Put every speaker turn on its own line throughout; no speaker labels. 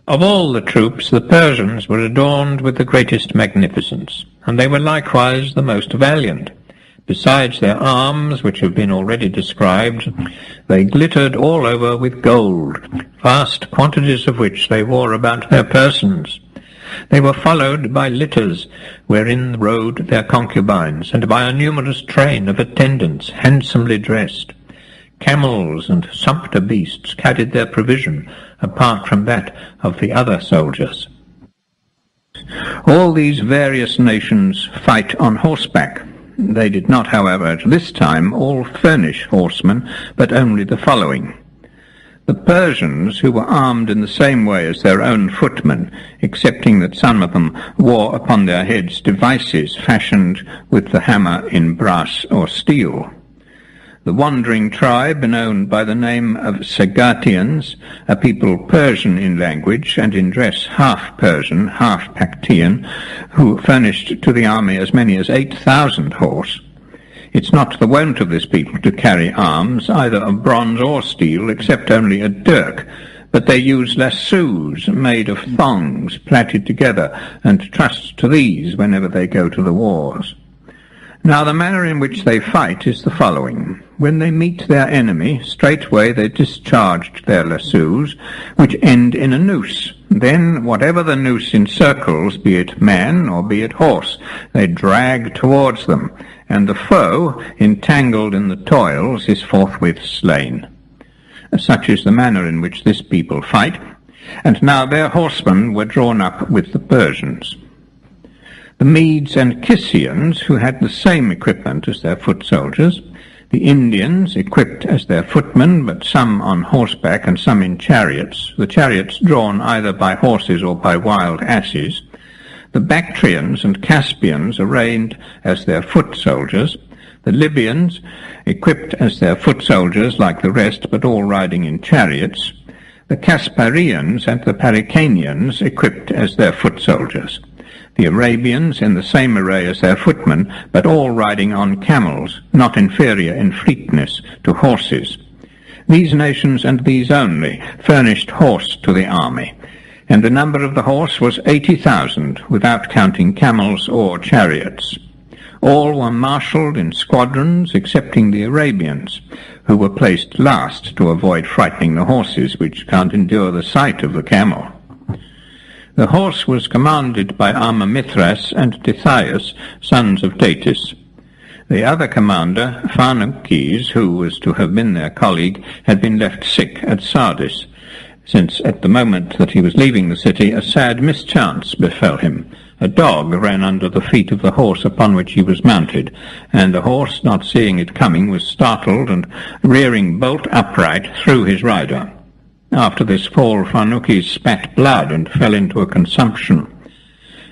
Of all the troops, the Persians were adorned with the greatest magnificence, and they were likewise the most valiant. Besides their arms, which have been already described, they glittered all over with gold, vast quantities of which they wore about their persons. They were followed by litters, wherein rode their concubines, and by a numerous train of attendants, handsomely dressed. Camels and sumpter beasts carried their provision, apart from that of the other soldiers. All these various nations fight on horseback. They did not, however, at this time all furnish horsemen, but only the following. The Persians, who were armed in the same way as their own footmen, excepting that some of them wore upon their heads devices fashioned with the hammer in brass or steel. The wandering tribe, known by the name of Sagartians, a people Persian in language and in dress half Persian, half Bactrian, who furnished to the army as many as 8,000 horse. It's not the wont of this people to carry arms, either of bronze or steel, except only a dirk, but they use lassos made of thongs plaited together, and trust to these whenever they go to the wars. Now the manner in which they fight is the following. When they meet their enemy, straightway they discharged their lassos, which end in a noose. Then, whatever the noose encircles, be it man or be it horse, they drag towards them, and the foe, entangled in the toils, is forthwith slain. Such is the manner in which this people fight, and now their horsemen were drawn up with the Persians. The Medes and Kissians, who had the same equipment as their foot soldiers, the Indians, equipped as their footmen, but some on horseback and some in chariots, the chariots drawn either by horses or by wild asses, the Bactrians and Caspians arrayed as their foot soldiers, the Libyans, equipped as their foot soldiers like the rest, but all riding in chariots, the Casparians and the Paricanians, equipped as their foot soldiers, the Arabians in the same array as their footmen, but all riding on camels, not inferior in fleetness to horses. These nations and these only furnished horse to the army, and the number of the horse was 80,000, without counting camels or chariots. All were marshalled in squadrons, excepting the Arabians, who were placed last to avoid frightening the horses, which can't endure the sight of the camel. The horse was commanded by Amamithras and Tithias, sons of Datis. The other commander, Pharnaces, who was to have been their colleague, had been left sick at Sardis, since at the moment that he was leaving the city a sad mischance befell him. A dog ran under the feet of the horse upon which he was mounted, and the horse, not seeing it coming, was startled, and rearing bolt upright, threw his rider. After this fall, Pharnaces spat blood and fell into a consumption.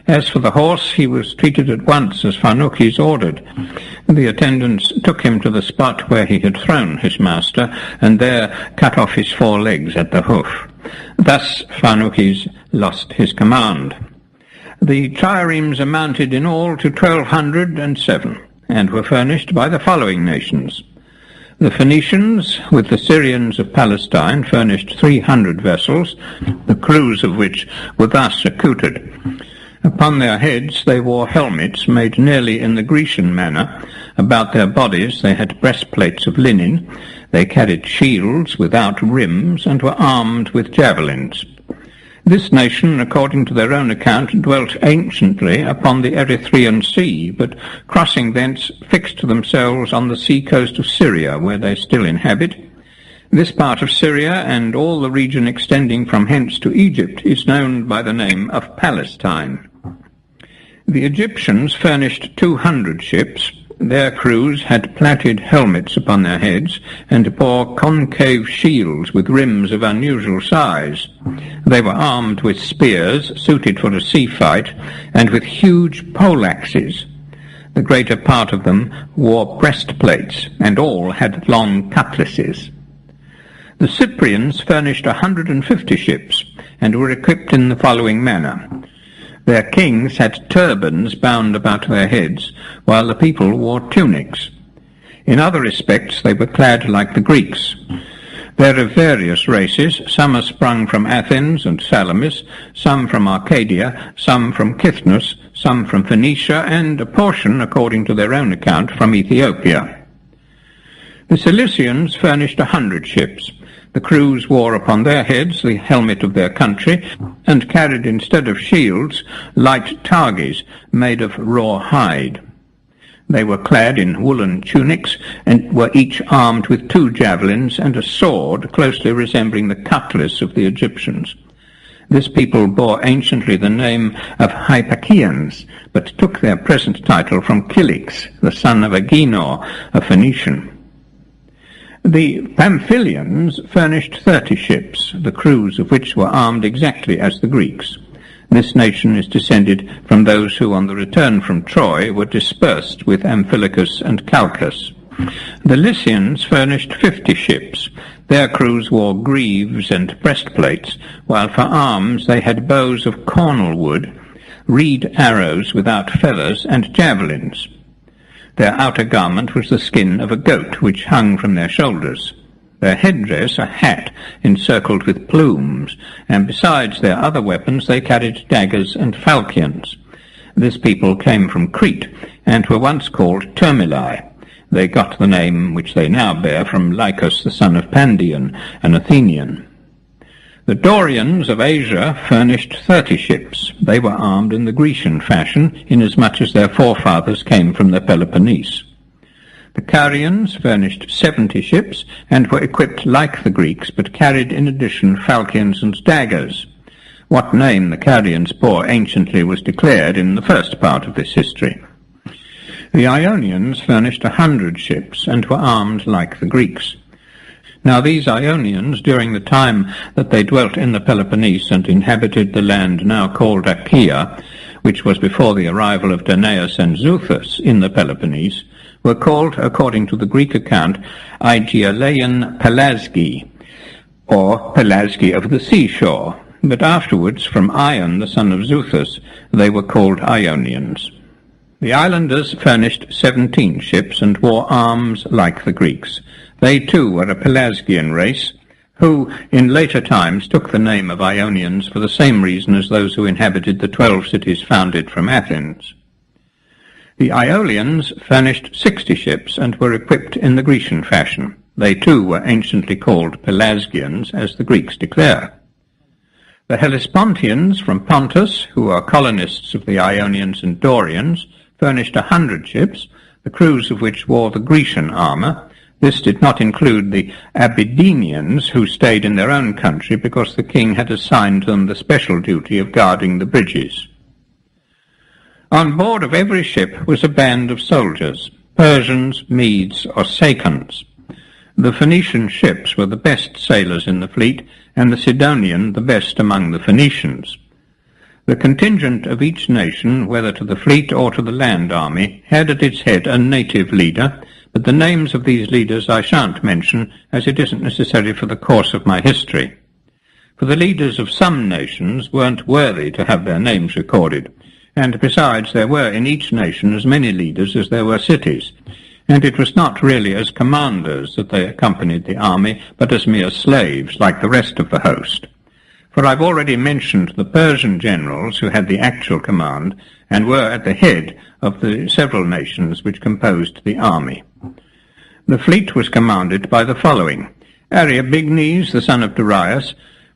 As for the horse, he was treated at once as Pharnaces ordered. The attendants took him to the spot where he had thrown his master, and there cut off his 4 legs at the hoof. Thus Pharnaces lost his command. The triremes amounted in all to 1,207, and were furnished by the following nations. The Phoenicians, with the Syrians of Palestine, furnished 300 vessels, the crews of which were thus accoutred. Upon their heads they wore helmets made nearly in the Grecian manner. About their bodies they had breastplates of linen. They carried shields without rims, and were armed with javelins. This nation, according to their own account, dwelt anciently upon the Erythraean Sea, but crossing thence fixed themselves on the sea coast of Syria, where they still inhabit. This part of Syria, and all the region extending from hence to Egypt, is known by the name of Palestine. The Egyptians furnished 200 ships. Their crews had plaited helmets upon their heads, and bore concave shields with rims of unusual size. They were armed with spears, suited for a sea fight, and with huge poleaxes. The greater part of them wore breastplates, and all had long cutlasses. The Cyprians furnished 150 ships, and were equipped in the following manner. Their kings had turbans bound about their heads, while the people wore tunics. In other respects they were clad like the Greeks. They're of various races. Some are sprung from Athens and Salamis, some from Arcadia, some from Cythnus, some from Phoenicia, and a portion, according to their own account, from Ethiopia. The Cilicians furnished 100 ships. The crews wore upon their heads the helmet of their country, and carried instead of shields light targes made of raw hide. They were clad in woolen tunics, and were each armed with 2 javelins and a sword closely resembling the cutlass of the Egyptians. This people bore anciently the name of Hypachians, but took their present title from Cilix, the son of Agenor, a Phoenician. The Pamphylians furnished 30 ships, the crews of which were armed exactly as the Greeks. This nation is descended from those who, on the return from Troy, were dispersed with Amphilochus and Calchas. The Lycians furnished 50 ships. Their crews wore greaves and breastplates, while for arms they had bows of cornel wood, reed arrows without feathers, and javelins. Their outer garment was the skin of a goat, which hung from their shoulders. Their headdress a hat encircled with plumes, and besides their other weapons they carried daggers and falchions. This people came from Crete, and were once called Thermopylae. They got the name which they now bear from Lycus the son of Pandion, an Athenian. The Dorians of Asia furnished 30 ships. They were armed in the Grecian fashion, inasmuch as their forefathers came from the Peloponnese. The Carians furnished 70 ships, and were equipped like the Greeks, but carried in addition falchions and daggers. What name the Carians bore anciently was declared in the first part of this history. The Ionians furnished 100 ships, and were armed like the Greeks. Now these Ionians, during the time that they dwelt in the Peloponnese and inhabited the land now called Achaia, which was before the arrival of Danaus and Xuthus in the Peloponnese, were called, according to the Greek account, Aegialean Pelasgi, or Pelasgi of the seashore, but afterwards, from Ion, the son of Xuthus, they were called Ionians. The islanders furnished 17 ships, and wore arms like the Greeks. They too were a Pelasgian race, who in later times took the name of Ionians for the same reason as those who inhabited the 12 cities founded from Athens. The Aeolians furnished 60 ships, and were equipped in the Grecian fashion. They too were anciently called Pelasgians, as the Greeks declare. The Hellespontians from Pontus, who are colonists of the Ionians and Dorians, furnished 100 ships, the crews of which wore the Grecian armour. This did not include the Abyddinians, who stayed in their own country because the king had assigned them the special duty of guarding the bridges. On board of every ship was a band of soldiers, Persians, Medes, or Sacans. The Phoenician ships were the best sailors in the fleet, and the Sidonian the best among the Phoenicians. The contingent of each nation, whether to the fleet or to the land army, had at its head a native leader, but the names of these leaders I shan't mention, as it isn't necessary for the course of my history. For the leaders of some nations weren't worthy to have their names recorded, and besides there were in each nation as many leaders as there were cities, and it was not really as commanders that they accompanied the army, but as mere slaves, like the rest of the host. For I've already mentioned the Persian generals who had the actual command, and were at the head of the several nations which composed the army. The fleet was commanded by the following: Ariobaenes, the son of Darius;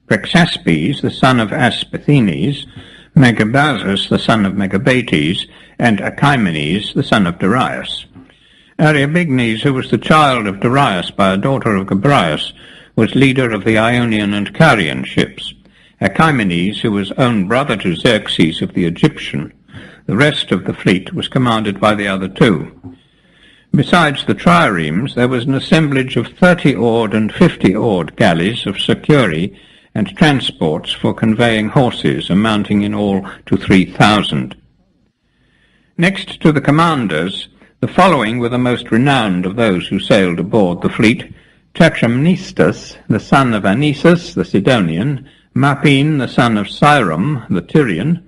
Prexaspes, the son of Aspathenes; Megabazus, the son of Megabates; and Achaemenes, the son of Darius. Ariobaenes, who was the child of Darius by a daughter of Gabryas, was leader of the Ionian and Carian ships. Achaemenes, who was own brother to Xerxes of the Egyptian. The rest of the fleet was commanded by the other two. Besides the triremes, there was an assemblage of 30-oared and 50-oared galleys of Securi, and transports for conveying horses, amounting in all to 3,000. Next to the commanders, the following were the most renowned of those who sailed aboard the fleet: Tetramnestus, the son of Anisus, the Sidonian; Mapine, the son of Syrum, the Tyrian;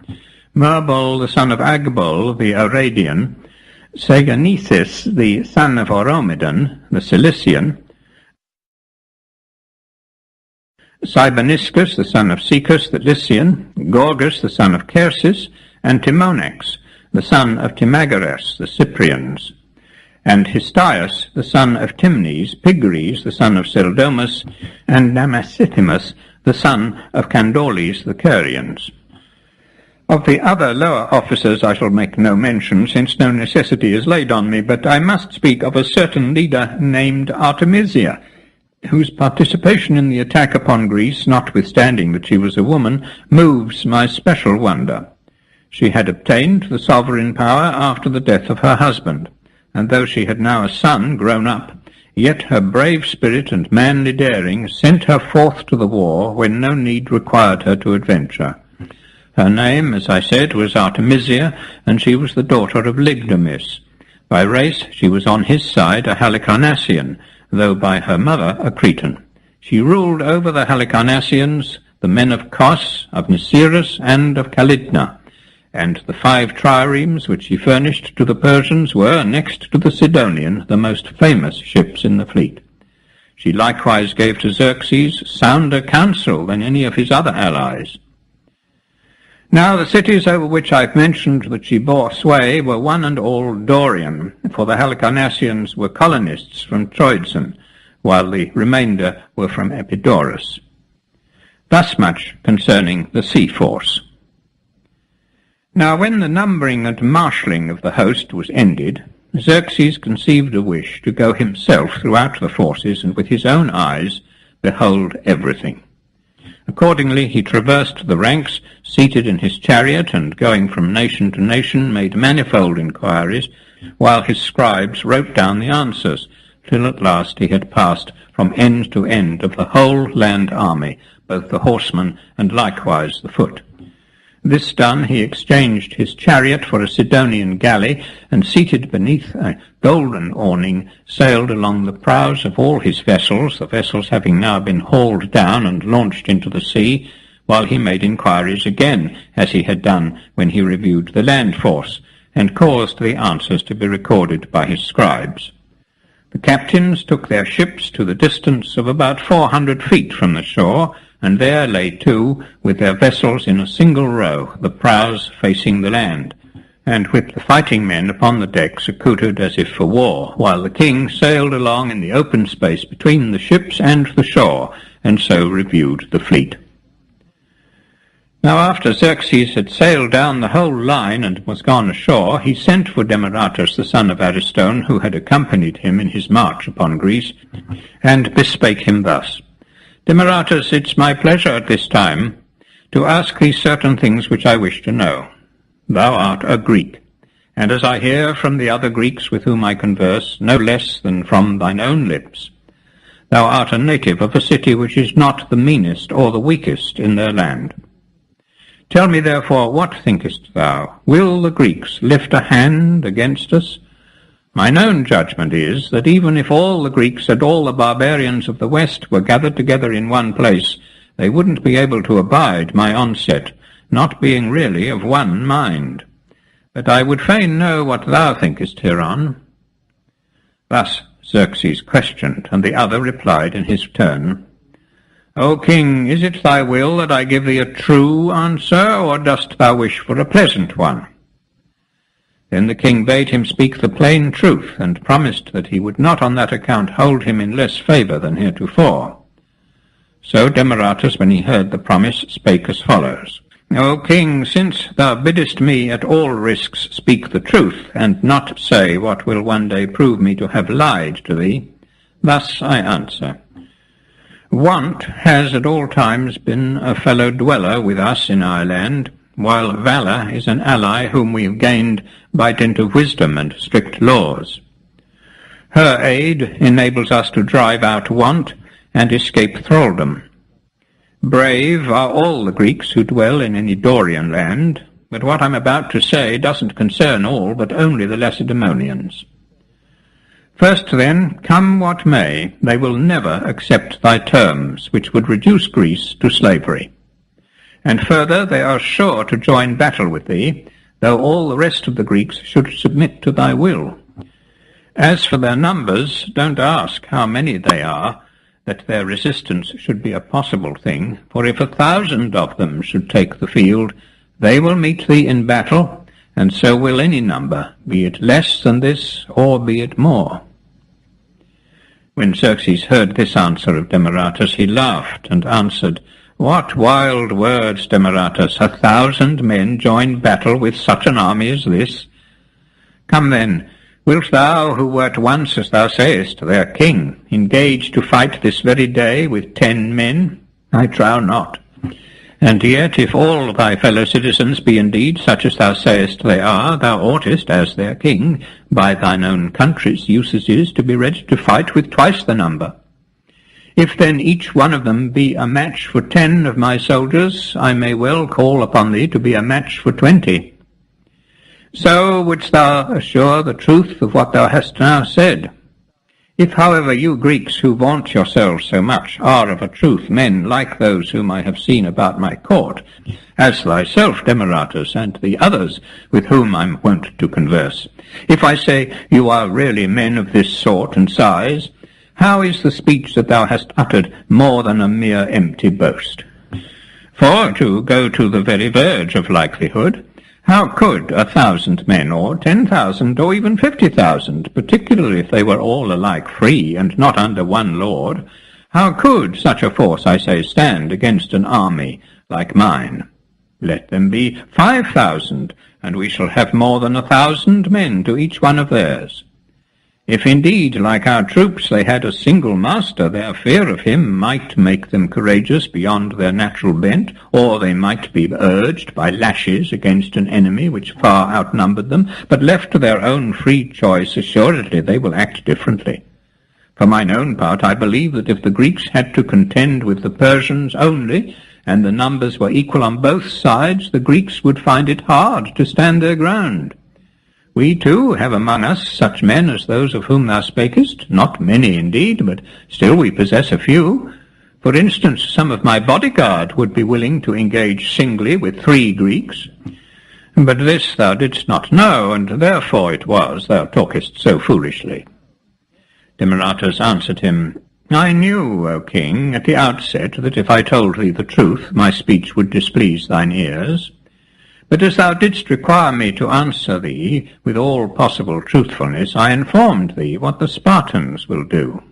Merbol, the son of Agbol, the Aradian; Seganisis, the son of Oromedon, the Cilician; Cyberniscus, the son of Cicus the Lycian, Gorgas, the son of Xerxes, and Timonex, the son of Timageres, the Cyprians, and Histius, the son of Timnes, Pigres, the son of Seldomus, and Namasithimus, the son of Candoles, the Carians. Of the other lower officers I shall make no mention, since no necessity is laid on me, but I must speak of a certain leader named Artemisia, whose participation in the attack upon Greece, notwithstanding that she was a woman, moves my special wonder. She had obtained the sovereign power after the death of her husband, and though she had now a son grown up, yet her brave spirit and manly daring sent her forth to the war when no need required her to adventure. Her name, as I said, was Artemisia, and she was the daughter of Lygdamis. By race she was on his side a Halicarnassian, though by her mother a Cretan. She ruled over the Halicarnassians, the men of Kos, of Nisyrus, and of Calydna, and the 5 triremes which she furnished to the Persians were, next to the Sidonian, the most famous ships in the fleet. She likewise gave to Xerxes sounder counsel than any of his other allies. Now the cities over which I've mentioned that she bore sway were one and all Dorian, for the Halicarnassians were colonists from Troezen, while the remainder were from Epidaurus. Thus much concerning the sea force. Now when the numbering and marshalling of the host was ended, Xerxes conceived a wish to go himself throughout the forces and with his own eyes behold everything. Accordingly he traversed the ranks, seated in his chariot, and going from nation to nation made manifold inquiries, while his scribes wrote down the answers, till at last he had passed from end to end of the whole land army, both the horsemen and likewise the foot. This done, he exchanged his chariot for a Sidonian galley, and seated beneath a golden awning, sailed along the prows of all his vessels, the vessels having now been hauled down and launched into the sea, while he made inquiries again, as he had done when he reviewed the land force, and caused the answers to be recorded by his scribes. The captains took their ships to the distance of about 400 feet from the shore, and there lay to, with their vessels in a single row, the prows facing the land, and with the fighting men upon the decks accoutred as if for war, while the king sailed along in the open space between the ships and the shore, and so reviewed the fleet. Now after Xerxes had sailed down the whole line and was gone ashore, he sent for Demaratus the son of Ariston, who had accompanied him in his march upon Greece, and bespake him thus: Demaratus, it's my pleasure at this time to ask thee certain things which I wish to know. Thou art a Greek, and as I hear from the other Greeks with whom I converse, no less than from thine own lips, thou art a native of a city which is not the meanest or the weakest in their land. Tell me therefore, what thinkest thou? Will the Greeks lift a hand against us? Mine own judgment is that even if all the Greeks and all the barbarians of the West were gathered together in one place, they wouldn't be able to abide my onset, not being really of one mind. But I would fain know what thou thinkest hereon. Thus Xerxes questioned, and the other replied in his turn: O king, is it thy will that I give thee a true answer, or dost thou wish for a pleasant one? Then the king bade him speak the plain truth, and promised that he would not on that account hold him in less favour than heretofore. So Demaratus, when he heard the promise, spake as follows: O king, since thou biddest me at all risks speak the truth, and not say what will one day prove me to have lied to thee, thus I answer. Want has at all times been a fellow dweller with us in our land, while valour is an ally whom we have gained by dint of wisdom and strict laws. Her aid enables us to drive out want and escape thraldom. Brave are all the Greeks who dwell in any Dorian land, but what I'm about to say doesn't concern all, but only the Lacedaemonians. First then, come what may, they will never accept thy terms, which would reduce Greece to slavery. And further, they are sure to join battle with thee, though all the rest of the Greeks should submit to thy will. As for their numbers, don't ask how many they are, that their resistance should be a possible thing, for if 1,000 of them should take the field, they will meet thee in battle, and so will any number, be it less than this, or be it more. When Xerxes heard this answer of Demaratus, he laughed, and answered, What wild words, Demaratus! 1,000 men join battle with such an army as this? Come then, wilt thou, who wert once, as thou sayest, their king, engage to fight this very day with 10 men? I trow not. And yet, if all thy fellow citizens be indeed such as thou sayest they are, thou oughtest, as their king, by thine own country's usages, to be ready to fight with twice the number. If then each one of them be a match for 10 of my soldiers, I may well call upon thee to be a match for 20. So wouldst thou assure the truth of what thou hast now said? If, however, you Greeks who vaunt yourselves so much are of a truth men like those whom I have seen about my court, as thyself, Demaratus, and the others with whom I am wont to converse, if I say you are really men of this sort and size, how is the speech that thou hast uttered more than a mere empty boast? For, to go to the very verge of likelihood, how could 1,000 men, or 10,000, or even 50,000, particularly if they were all alike free and not under one lord, how could such a force, I say, stand against an army like mine? Let them be 5,000, and we shall have more than 1,000 men to each one of theirs. If indeed, like our troops, they had a single master, their fear of him might make them courageous beyond their natural bent, or they might be urged by lashes against an enemy which far outnumbered them, but left to their own free choice, assuredly they will act differently. For mine own part, I believe that if the Greeks had to contend with the Persians only, and the numbers were equal on both sides, the Greeks would find it hard to stand their ground. We, too, have among us such men as those of whom thou spakest, not many indeed, but still we possess a few. For instance, some of my bodyguard would be willing to engage singly with 3 Greeks. But this thou didst not know, and therefore it was thou talkest so foolishly. Demaratus answered him, I knew, O king, at the outset that if I told thee the truth, my speech would displease thine ears. But as thou didst require me to answer thee with all possible truthfulness, I informed thee what the Spartans will do.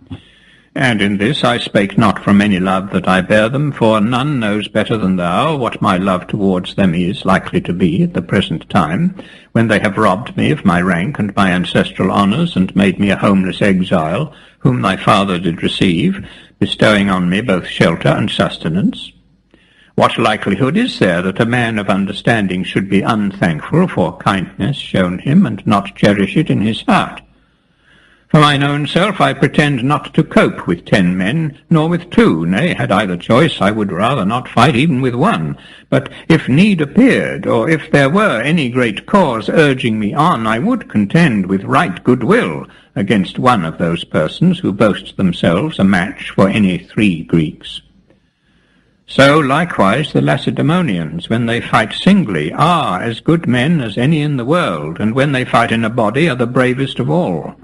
And in this I spake not from any love that I bear them, for none knows better than thou what my love towards them is likely to be at the present time, when they have robbed me of my rank and my ancestral honours, and made me a homeless exile, whom thy father did receive, bestowing on me both shelter and sustenance. What likelihood is there that a man of understanding should be unthankful for kindness shown him, and not cherish it in his heart? For mine own self I pretend not to cope with 10 men, nor with 2, nay, had I the choice, I would rather not fight even with 1. But if need appeared, or if there were any great cause urging me on, I would contend with right good will against one of those persons who boast themselves a match for any 3 Greeks. So likewise the Lacedaemonians, when they fight singly, are as good men as any in the world, and when they fight in a body are the bravest of all.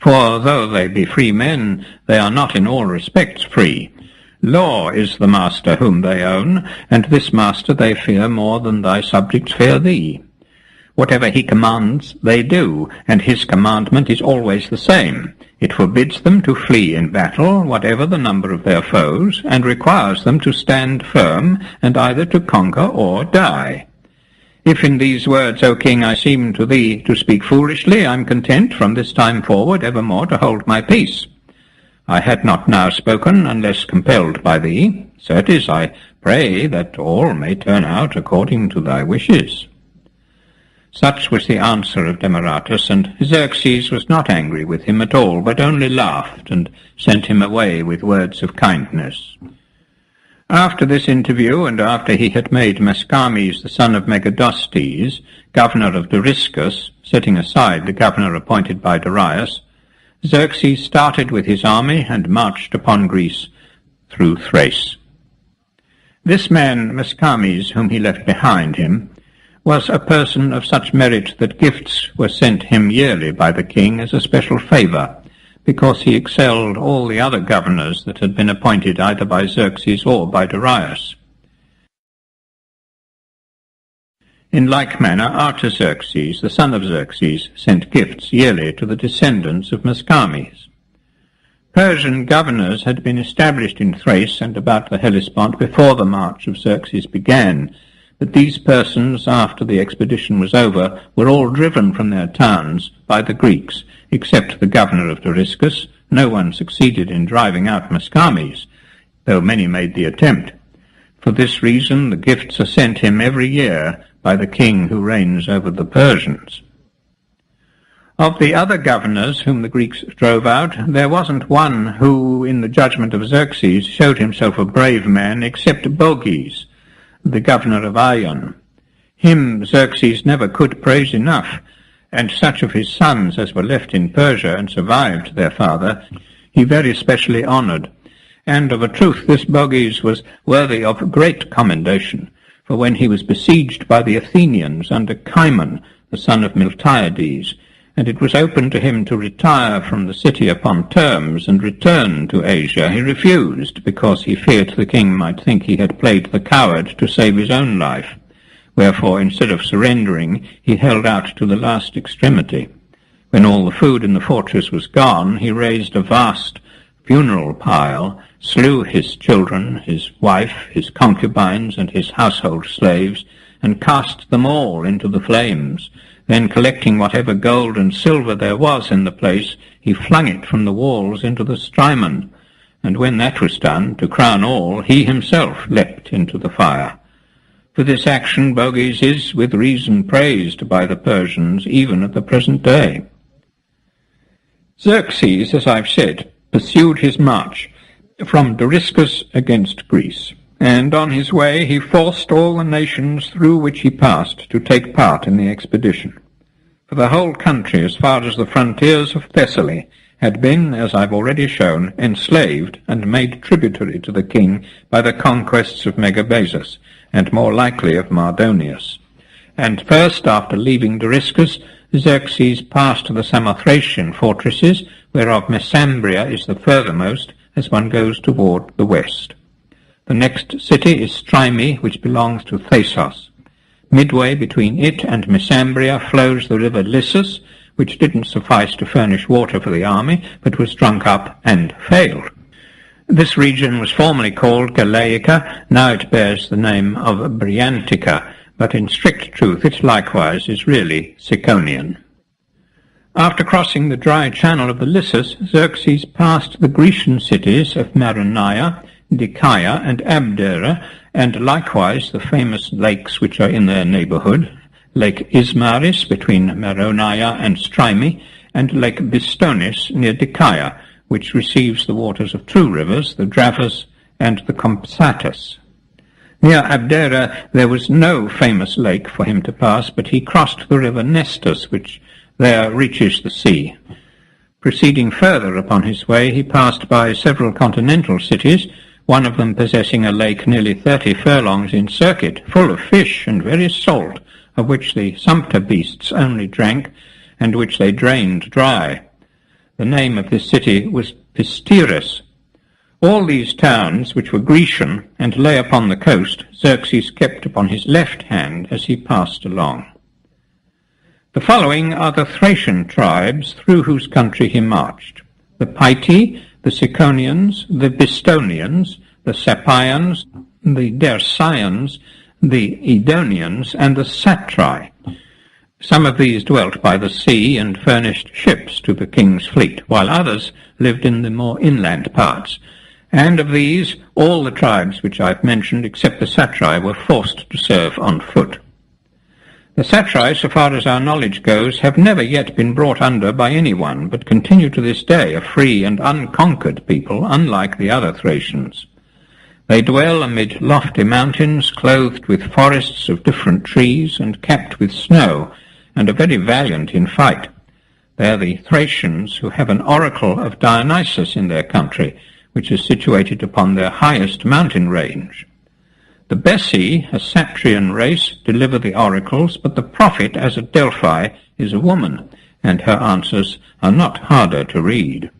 For though they be free men, they are not in all respects free. Law is the master whom they own, and this master they fear more than thy subjects fear thee. Whatever he commands they do, and his commandment is always the same. It forbids them to flee in battle, whatever the number of their foes, and requires them to stand firm, and either to conquer or die. If in these words, O king, I seem to thee to speak foolishly, I am content from this time forward evermore to hold my peace. I had not now spoken unless compelled by thee. Certes, I pray that all may turn out according to thy wishes. Such was the answer of Demaratus, and Xerxes was not angry with him at all, but only laughed, and sent him away with words of kindness. After this interview, and after he had made Mascames the son of Megadostes governor of Dariscus, setting aside the governor appointed by Darius, Xerxes started with his army and marched upon Greece through Thrace. This man Mascames, whom he left behind him, was a person of such merit that gifts were sent him yearly by the king as a special favour, because he excelled all the other governors that had been appointed either by Xerxes or by Darius. In like manner, Artaxerxes, the son of Xerxes, sent gifts yearly to the descendants of Mascames. Persian governors had been established in Thrace and about the Hellespont before the march of Xerxes began, but these persons, after the expedition was over, were all driven from their towns by the Greeks, except the governor of Dariscus. No one succeeded in driving out Mascames, though many made the attempt. For this reason the gifts are sent him every year by the king who reigns over the Persians. Of the other governors whom the Greeks drove out, there wasn't one who, in the judgment of Xerxes, showed himself a brave man, except Boges, the governor of Ion. Him Xerxes never could praise enough, and such of his sons as were left in Persia and survived their father, he very specially honoured. And of a truth this Boges was worthy of great commendation, for when he was besieged by the Athenians under Cimon, the son of Miltiades, and it was open to him to retire from the city upon terms and return to Asia, he refused, because he feared the king might think he had played the coward to save his own life. Wherefore, instead of surrendering, he held out to the last extremity. When all the food in the fortress was gone, he raised a vast funeral pile, slew his children, his wife, his concubines, and his household slaves, and cast them all into the flames. Then, collecting whatever gold and silver there was in the place, he flung it from the walls into the Strymon. And when that was done, to crown all, he himself leapt into the fire. For this action Boges is with reason praised by the Persians even at the present day. Xerxes, as I've said, pursued his march from Dariscus against Greece, and on his way he forced all the nations through which he passed to take part in the expedition. For the whole country, as far as the frontiers of Thessaly, had been, as I've already shown, enslaved and made tributary to the king by the conquests of Megabazus, and more likely of Mardonius. And first, after leaving Dariscus, Xerxes passed the Samothracian fortresses, whereof Messambria is the furthermost, as one goes toward the west. The next city is Stryme, which belongs to Thasos. Midway between it and Messambria flows the river Lissus, which didn't suffice to furnish water for the army, but was drunk up and failed. This region was formerly called Galaica, now it bears the name of Briantica, but in strict truth it likewise is really Siconian. After crossing the dry channel of the Lissus, Xerxes passed the Grecian cities of Maroneia, Dicaea, and Abdera, and likewise the famous lakes which are in their neighbourhood, Lake Ismaris between Maroneia and Stryme, and Lake Bistonis near Dicaea, which receives the waters of two rivers, the Dravus and the Compsatus. Near Abdera there was no famous lake for him to pass, but he crossed the river Nestus, which there reaches the sea. Proceeding further upon his way, he passed by several continental cities, one of them possessing a lake nearly 30 furlongs in circuit, full of fish and very salt, of which the sumpter beasts only drank, and which they drained dry. The name of this city was Pisteris. All these towns, which were Grecian and lay upon the coast, Xerxes kept upon his left hand as he passed along. The following are the Thracian tribes through whose country he marched: the Paeti, the Siconians, the Bistonians, the Sapians, the Dersians, the Edonians, and the Satri. Some of these dwelt by the sea and furnished ships to the king's fleet, while others lived in the more inland parts. And of these, all the tribes which I've mentioned, except the Satri, were forced to serve on foot. The Satri, so far as our knowledge goes, have never yet been brought under by anyone, but continue to this day a free and unconquered people, unlike the other Thracians. They dwell amid lofty mountains, clothed with forests of different trees, and capped with snow, and are very valiant in fight. They are the Thracians who have an oracle of Dionysus in their country, which is situated upon their highest mountain range. The Bessi, a Satrian race, deliver the oracles, but the prophet, as at Delphi, is a woman, and her answers are not harder to read.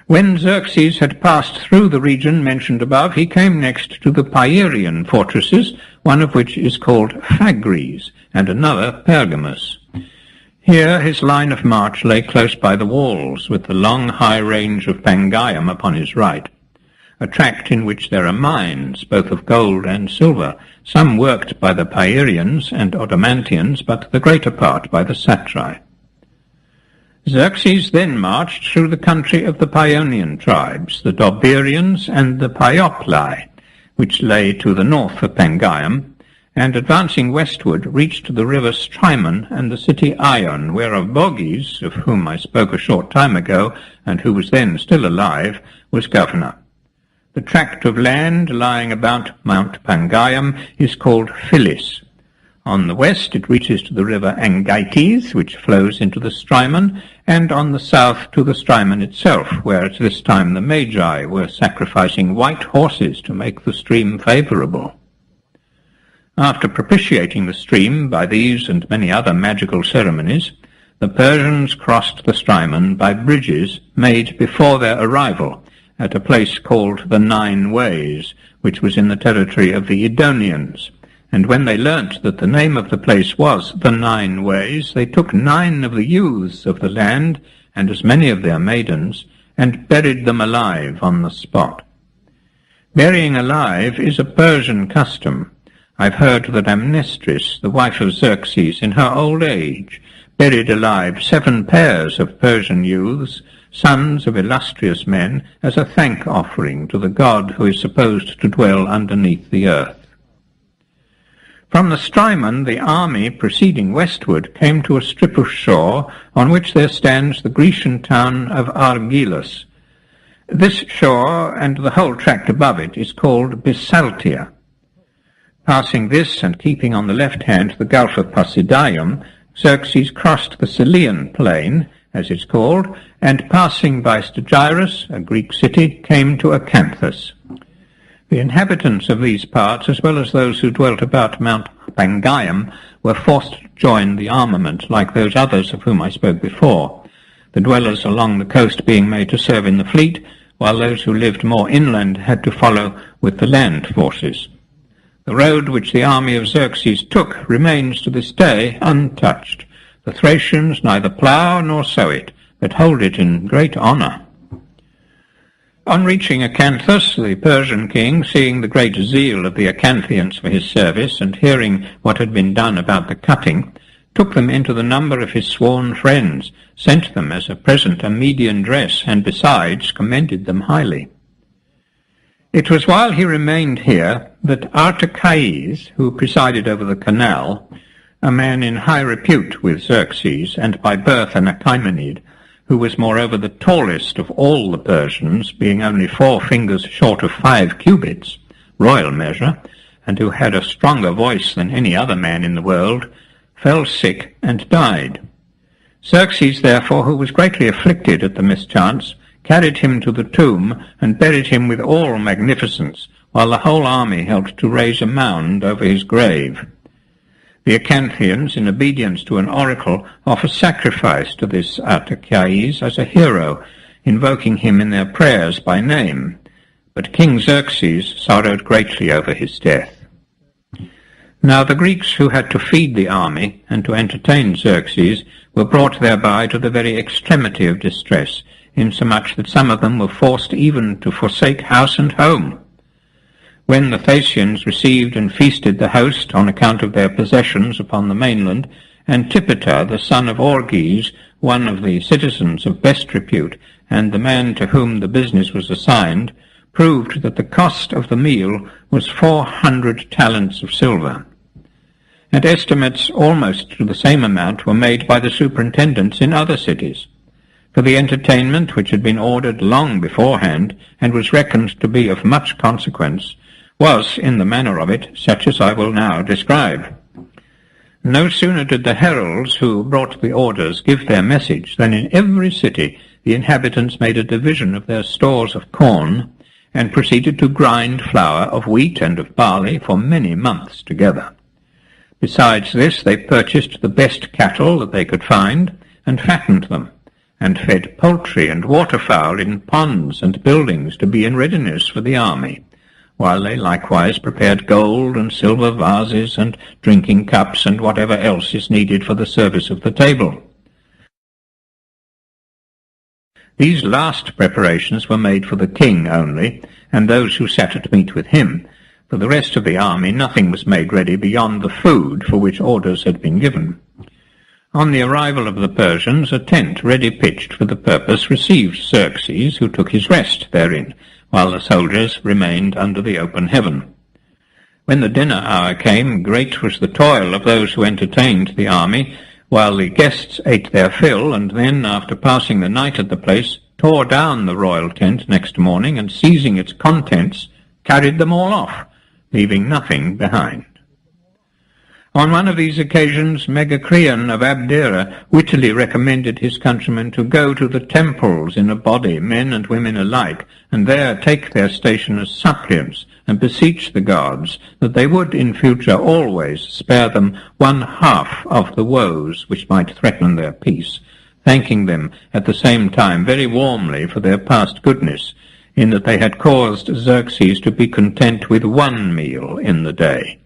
When Xerxes had passed through the region mentioned above, he came next to the Pierian fortresses, one of which is called Phagres, and another Pergamus. Here his line of march lay close by the walls, with the long high range of Pangaeum upon his right, a tract in which there are mines, both of gold and silver, some worked by the Pierians and Odomantians, but the greater part by the Satrae. Xerxes then marched through the country of the Paeonian tribes, the Doberians and the Paeoplai, which lay to the north of Pangaeum, and advancing westward reached the river Strymon and the city Ion, whereof Boges, of whom I spoke a short time ago, and who was then still alive, was governor. The tract of land lying about Mount Pangaeum is called Philis. On the west it reaches to the river Angaites, which flows into the Strymon, and on the south to the Strymon itself, where at this time the Magi were sacrificing white horses to make the stream favourable. After propitiating the stream by these and many other magical ceremonies, the Persians crossed the Strymon by bridges made before their arrival at a place called the 9 Ways, which was in the territory of the Edonians. And when they learnt that the name of the place was the 9 Ways, they took 9 of the youths of the land, and as many of their maidens, and buried them alive on the spot. Burying alive is a Persian custom. I've heard that Amnestris, the wife of Xerxes, in her old age, buried alive 7 pairs of Persian youths, sons of illustrious men, as a thank-offering to the god who is supposed to dwell underneath the earth. From the Strymon, the army, proceeding westward, came to a strip of shore on which there stands the Grecian town of Argilus. This shore, and the whole tract above it, is called Bisaltia. Passing this, and keeping on the left hand the Gulf of Posidaium, Xerxes crossed the Cilian plain, as it's called, and passing by Stagirus, a Greek city, came to Acanthus. The inhabitants of these parts, as well as those who dwelt about Mount Pangaeum, were forced to join the armament, like those others of whom I spoke before, the dwellers along the coast being made to serve in the fleet, while those who lived more inland had to follow with the land forces. The road which the army of Xerxes took remains to this day untouched. The Thracians neither plough nor sow it, but hold it in great honour. On reaching Acanthus, the Persian king, seeing the great zeal of the Acanthians for his service, and hearing what had been done about the cutting, took them into the number of his sworn friends, sent them as a present a Median dress, and besides commended them highly. It was while he remained here that Artachaes, who presided over the canal, a man in high repute with Xerxes, and by birth an Achaemenid, who was moreover the tallest of all the Persians, being only 4 fingers short of 5 cubits, royal measure, and who had a stronger voice than any other man in the world, fell sick and died. Xerxes, therefore, who was greatly afflicted at the mischance, carried him to the tomb, and buried him with all magnificence, while the whole army helped to raise a mound over his grave. The Acanthians, in obedience to an oracle, offer sacrifice to this Artachaes as a hero, invoking him in their prayers by name. But King Xerxes sorrowed greatly over his death. Now the Greeks who had to feed the army and to entertain Xerxes were brought thereby to the very extremity of distress, insomuch that some of them were forced even to forsake house and home. When the Thasians received and feasted the host on account of their possessions upon the mainland, Antipater, the son of Orges, one of the citizens of best repute, and the man to whom the business was assigned, proved that the cost of the meal was 400 talents of silver. And estimates almost to the same amount were made by the superintendents in other cities. For the entertainment, which had been ordered long beforehand, and was reckoned to be of much consequence, was, in the manner of it, such as I will now describe. No sooner did the heralds who brought the orders give their message than in every city the inhabitants made a division of their stores of corn, and proceeded to grind flour of wheat and of barley for many months together. Besides this, they purchased the best cattle that they could find, and fattened them, and fed poultry and waterfowl in ponds and buildings to be in readiness for the army, while they likewise prepared gold and silver vases and drinking cups and whatever else is needed for the service of the table. These last preparations were made for the king only, and those who sat at meat with him. For the rest of the army nothing was made ready beyond the food for which orders had been given. On the arrival of the Persians, a tent ready pitched for the purpose received Xerxes, who took his rest therein, while the soldiers remained under the open heaven. When the dinner hour came, great was the toil of those who entertained the army, while the guests ate their fill, and then, after passing the night at the place, tore down the royal tent next morning, and seizing its contents, carried them all off, leaving nothing behind. On one of these occasions, Megacreon of Abdera wittily recommended his countrymen to go to the temples in a body, men and women alike, and there take their station as suppliants, and beseech the gods that they would in future always spare them 1/2 of the woes which might threaten their peace, thanking them at the same time very warmly for their past goodness, in that they had caused Xerxes to be content with 1 meal in the day.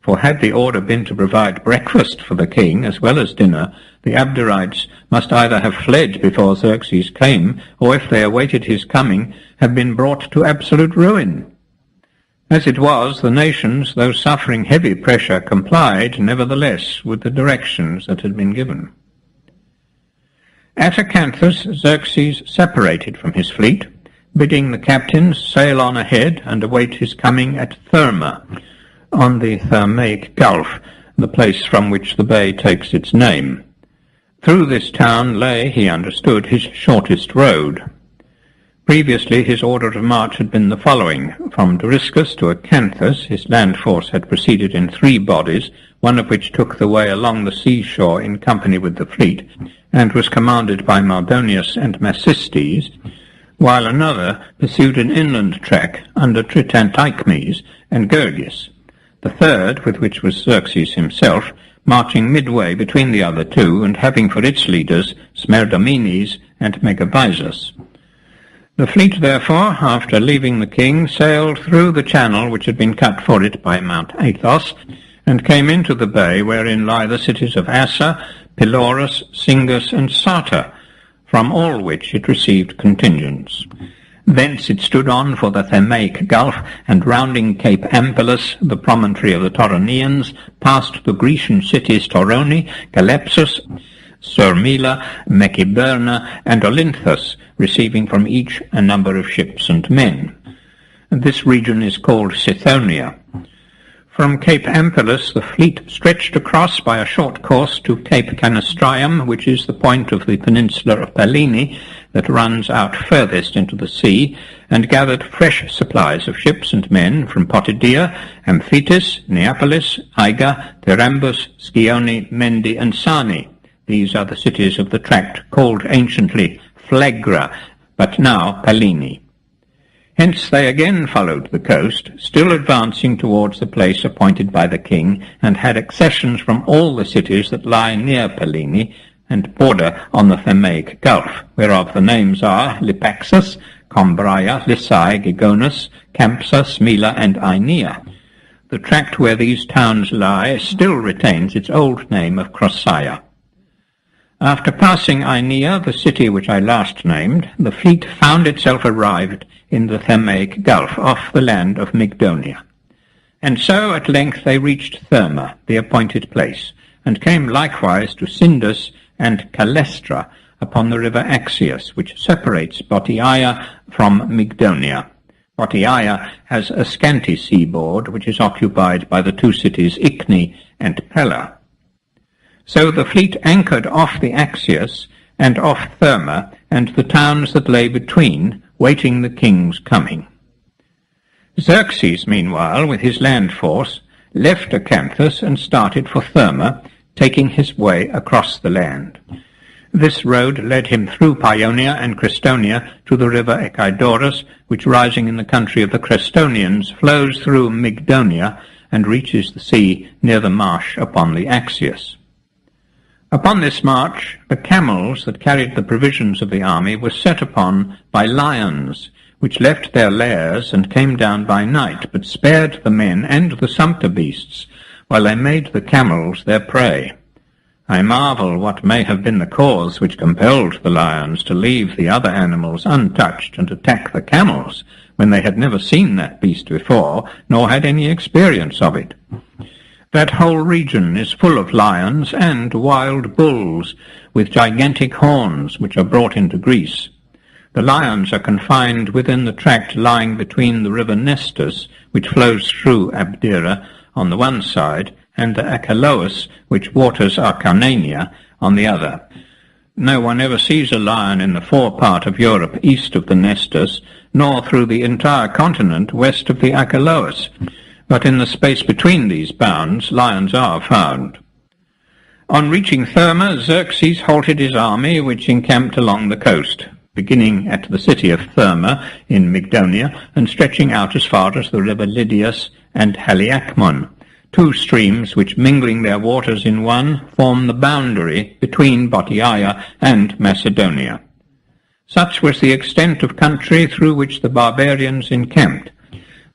For had the order been to provide breakfast for the king as well as dinner, the Abderites must either have fled before Xerxes came, or if they awaited his coming, have been brought to absolute ruin. As it was, the nations, though suffering heavy pressure, complied, nevertheless, with the directions that had been given. At Acanthus, Xerxes separated from his fleet, bidding the captains sail on ahead and await his coming at Therma, on the Thermaic Gulf, the place from which the bay takes its name. Through this town lay, he understood, his shortest road. Previously his order of march had been the following. From Dariscus to Acanthus his land force had proceeded in 3 bodies, one of which took the way along the seashore in company with the fleet, and was commanded by Mardonius and Massistes, while another pursued an inland track under Tritanteichmes and Gergis. The third, with which was Xerxes himself, marching midway between the other 2, and having for its leaders Smerdomenes and Megabyzus. The fleet, therefore, after leaving the king, sailed through the channel which had been cut for it by Mount Athos, and came into the bay wherein lie the cities of Assa, Pelorus, Singus, and Sarta, from all which it received contingents. Thence it stood on for the Thermaic Gulf, and rounding Cape Ampelus, the promontory of the Toronaeans, passed the Grecian cities Torone, Calepsus, Surmila, Mechiberna, and Olynthus, receiving from each a number of ships and men. This region is called Sithonia. From Cape Ampelus the fleet stretched across by a short course to Cape Canastrium, which is the point of the peninsula of Pallene that runs out furthest into the sea, and gathered fresh supplies of ships and men from Potidaea, Amphitis, Neapolis, Aiga, Thyrambus, Scione, Mendi, and Sani. These are the cities of the tract called anciently Phlegra, but now Pallene. Hence they again followed the coast, still advancing towards the place appointed by the king, and had accessions from all the cities that lie near Pallene, and border on the Thermaic Gulf, whereof the names are Lipaxus, Combria, Lysae, Gigonus, Campsus, Mila, and Aenea. The tract where these towns lie still retains its old name of Crossaia. After passing Aenea, the city which I last named, the fleet found itself arrived in the Thermaic Gulf, off the land of Mygdonia. And so at length they reached Therma, the appointed place, and came likewise to Sindus and Calestra, upon the river Axius, which separates Bottiaea from Mygdonia. Bottiaea has a scanty seaboard, which is occupied by the 2 cities Icni and Pella. So the fleet anchored off the Axius and off Therma and the towns that lay between, waiting the king's coming. Xerxes, meanwhile, with his land force, left Acanthus and started for Therma, taking his way across the land. This road led him through Paeonia and Crestonia to the river Echidorus, which, rising in the country of the Crestonians, flows through Mygdonia and reaches the sea near the marsh upon the Axius. Upon this march, the camels that carried the provisions of the army were set upon by lions, which left their lairs and came down by night, but spared the men and the sumpter beasts, while they made the camels their prey. I marvel what may have been the cause which compelled the lions to leave the other animals untouched and attack the camels, when they had never seen that beast before, nor had any experience of it. That whole region is full of lions and wild bulls, with gigantic horns, which are brought into Greece. The lions are confined within the tract lying between the river Nestus, which flows through Abdera on the one side, and the Achelous, which waters Acarnania, on the other. No one ever sees a lion in the forepart of Europe east of the Nestus, nor through the entire continent west of the Achelous, but in the space between these bounds lions are found. On reaching Therma, Xerxes halted his army, which encamped along the coast, beginning at the city of Therma in Mygdonia, and stretching out as far as the river Lydius and Haliacmon, two streams which, mingling their waters in one, form the boundary between Bottiaea and Macedonia. Such was the extent of country through which the barbarians encamped.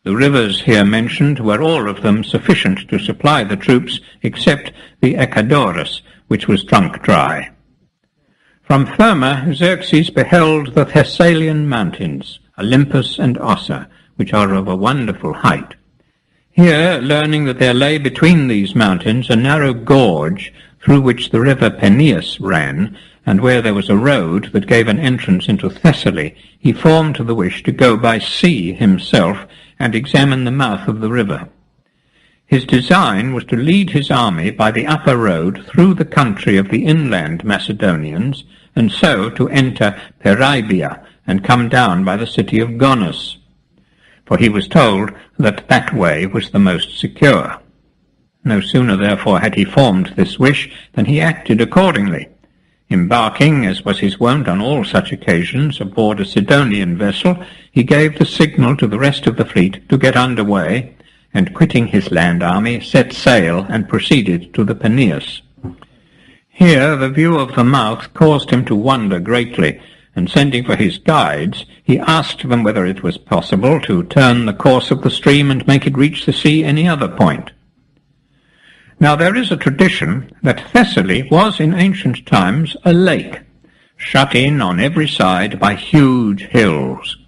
The rivers here mentioned were all of them sufficient to supply the troops, except the Echadorus, which was drunk dry. From Therma, Xerxes beheld the Thessalian mountains, Olympus and Ossa, which are of a wonderful height. Here, learning that there lay between these mountains a narrow gorge through which the river Peneus ran, and where there was a road that gave an entrance into Thessaly, he formed the wish to go by sea himself and examine the mouth of the river. His design was to lead his army by the upper road through the country of the inland Macedonians, and so to enter Peribea and come down by the city of Gonus, for he was told that that way was the most secure. No sooner, therefore, had he formed this wish than he acted accordingly. Embarking, as was his wont on all such occasions, aboard a Sidonian vessel, he gave the signal to the rest of the fleet to get under way, and quitting his land army, set sail and proceeded to the Peneus. Here the view of the mouth caused him to wonder greatly, and sending for his guides, he asked them whether it was possible to turn the course of the stream and make it reach the sea any other point. Now there is a tradition that Thessaly was in ancient times a lake, shut in on every side by huge hills.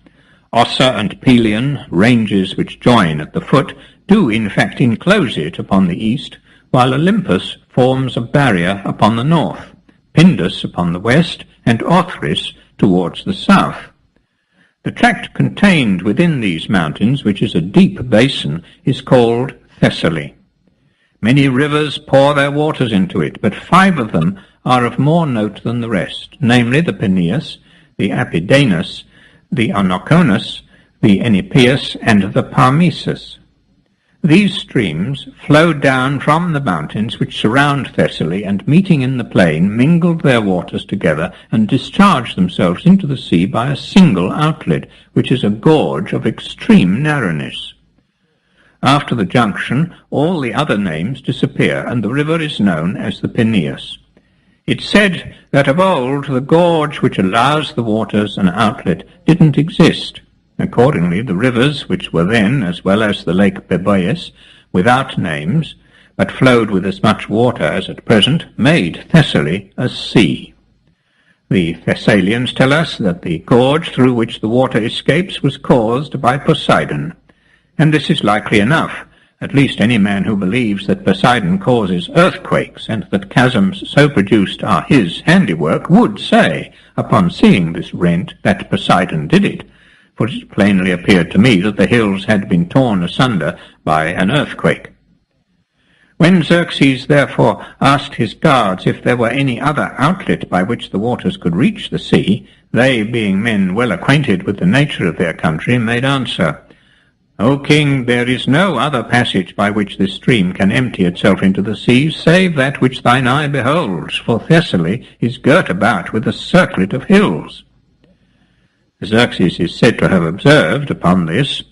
Ossa and Pelion, ranges which join at the foot, do in fact enclose it upon the east, while Olympus forms a barrier upon the north, Pindus upon the west, and Othrys towards the south. The tract contained within these mountains, which is a deep basin, is called Thessaly. Many rivers pour their waters into it, but 5 of them are of more note than the rest, namely the Peneus, the Apidanus, the Onoconus, the Enipeus, and the Parmesus. These streams flowed down from the mountains which surround Thessaly, and meeting in the plain, mingled their waters together, and discharged themselves into the sea by a single outlet, which is a gorge of extreme narrowness. After the junction, all the other names disappear, and the river is known as the Peneus. It's said that of old the gorge which allows the waters an outlet didn't exist. Accordingly, the rivers, which were then, as well as the lake Bebais, without names, but flowed with as much water as at present, made Thessaly a sea. The Thessalians tell us that the gorge through which the water escapes was caused by Poseidon. And this is likely enough. At least any man who believes that Poseidon causes earthquakes, and that chasms so produced are his handiwork, would say, upon seeing this rent, that Poseidon did it, for it plainly appeared to me that the hills had been torn asunder by an earthquake. When Xerxes therefore asked his guards if there were any other outlet by which the waters could reach the sea, they, being men well acquainted with the nature of their country, made answer, "O king, there is no other passage by which this stream can empty itself into the sea, save that which thine eye beholds, for Thessaly is girt about with a circlet of hills." Xerxes is said to have observed upon this